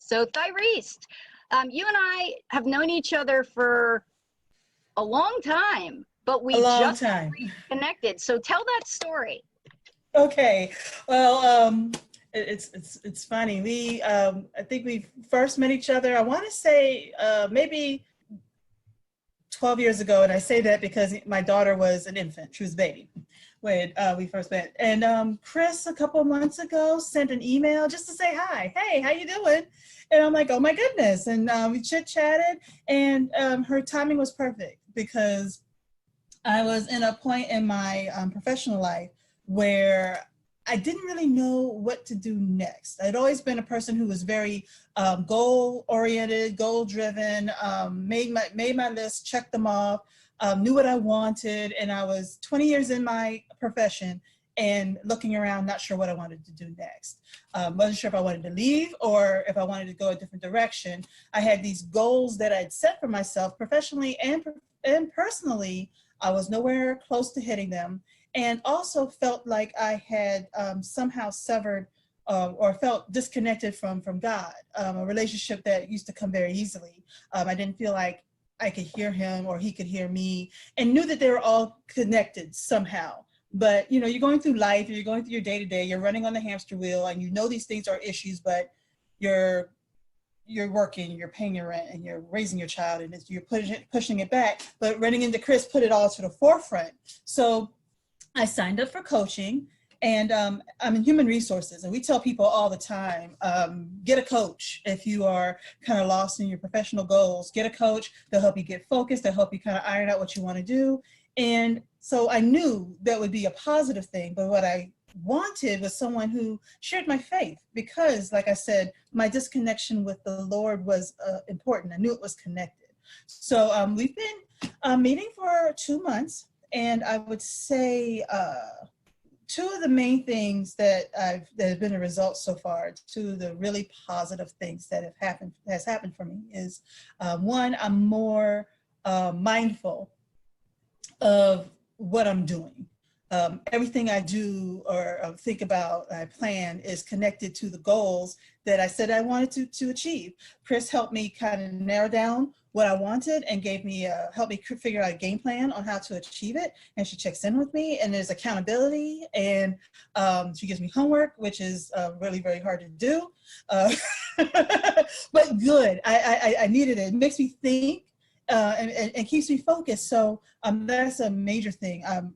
So Thyreast, you and I have known each other for a long time, but A we long just time. connected. So tell that story. Okay. Well, it's funny. I think we first met each other. I want to say maybe 12 years ago, and I say that because my daughter was an infant. She was a baby when we first met. And Chris, a couple of months ago, sent an email just to say hi. Hey, how you doing? And I'm like, oh my goodness. And we chit chatted, and her timing was perfect because I was in a point in my professional life where I didn't really know what to do next. I'd always been a person who was very goal oriented, goal driven, made my list, checked them off, knew what I wanted, and I was 20 years in my profession and looking around, not sure what I wanted to do next. Wasn't sure if I wanted to leave or if I wanted to go a different direction. I had these goals that I'd set for myself professionally and personally. I was nowhere close to hitting them, and also felt like I had somehow severed or felt disconnected from God, a relationship that used to come very easily. I didn't feel like I could hear him or he could hear me, and knew that they were all connected somehow. But you know, you're going through life, you're going through your day to day, you're running on the hamster wheel, and you know these things are issues, but you're working, you're paying your rent, and you're raising your child, and you're pushing it back. But running into Chris put it all to the forefront. So I signed up for coaching, and I'm in human resources, and we tell people all the time, get a coach if you are kind of lost in your professional goals. Get a coach. They'll help you get focused. They'll help you kind of iron out what you want to do. And so I knew that would be a positive thing, but what I wanted was someone who shared my faith, because like I said, my disconnection with the Lord was important. I knew it was connected. So we've been meeting for 2 months, and I would say two of the main things that have been a result so far, two of the really positive things that has happened for me is one, I'm more mindful of what I'm doing. Everything I do or think about, I plan, is connected to the goals that I said I wanted to achieve. Chris helped me kind of narrow down what I wanted and gave me helped me figure out a game plan on how to achieve it. And she checks in with me, and there's accountability, and she gives me homework, which is really very hard to do, but good. I needed it. It makes me think. And keeps me focused. So that's a major thing. I'm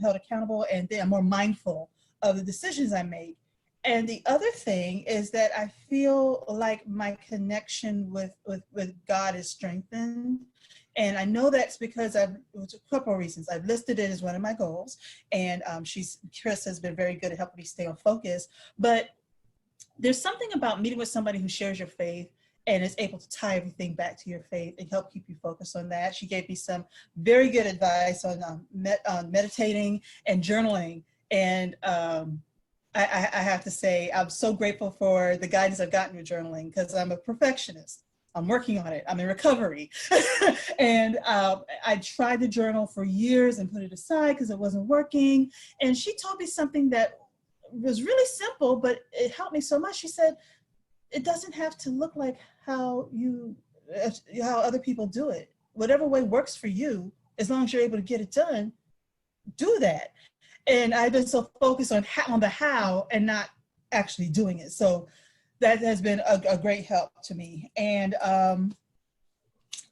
held accountable, and then I'm more mindful of the decisions I make. And the other thing is that I feel like my connection with God is strengthened. And I know that's because it's a couple of reasons. I've listed it as one of my goals, and Chris has been very good at helping me stay on focus. But there's something about meeting with somebody who shares your faith and is able to tie everything back to your faith and help keep you focused on that. She gave me some very good advice on meditating and journaling. And I have to say, I'm so grateful for the guidance I've gotten with journaling, because I'm a perfectionist. I'm working on it. I'm in recovery. And I tried to journal for years and put it aside because it wasn't working. And she told me something that was really simple, but it helped me so much. She said, it doesn't have to look like how other people do it. Whatever way works for you, as long as you're able to get it done, do that. And I've been so focused on the how and not actually doing it. So that has been a great help to me. And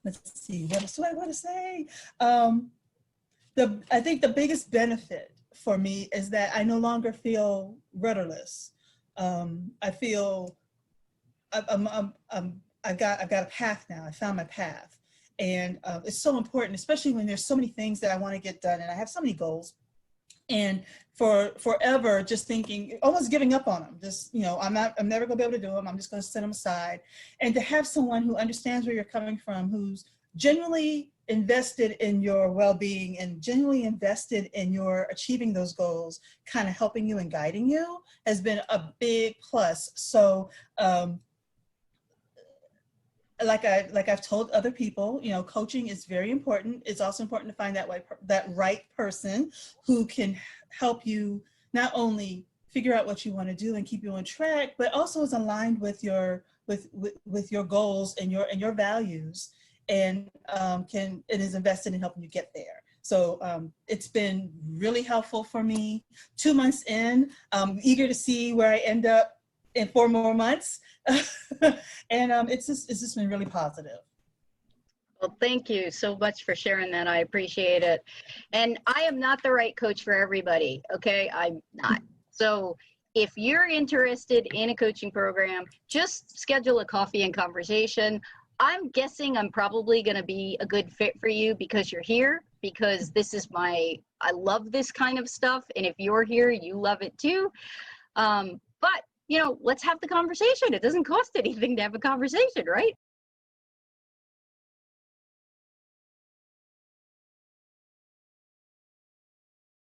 let's see, what else do I want to say? I think the biggest benefit for me is that I no longer feel rudderless. I feel I've got a path now. I found my path, and it's so important, especially when there's so many things that I want to get done, and I have so many goals. And for forever, just thinking, almost giving up on them. Just, you know, I'm never gonna be able to do them. I'm just gonna set them aside. And to have someone who understands where you're coming from, who's genuinely invested in your well-being and genuinely invested in your achieving those goals, kind of helping you and guiding you, has been a big plus. So like I've told other people, you know, coaching is very important. It's also important to find that right person who can help you not only figure out what you want to do and keep you on track, but also is aligned with your with your goals and your values, and it is invested in helping you get there. So it's been really helpful for me. 2 months in, I'm eager to see where I end up in 4 more months. And it's just been really positive. Well, thank you so much for sharing that. I appreciate it. And I am not the right coach for everybody. Okay. I'm not. So if you're interested in a coaching program, just schedule a coffee and conversation. I'm guessing I'm probably going to be a good fit for you because you're here, because this is I love this kind of stuff. And if you're here, you love it too. But, let's have the conversation. It doesn't cost anything to have a conversation, right?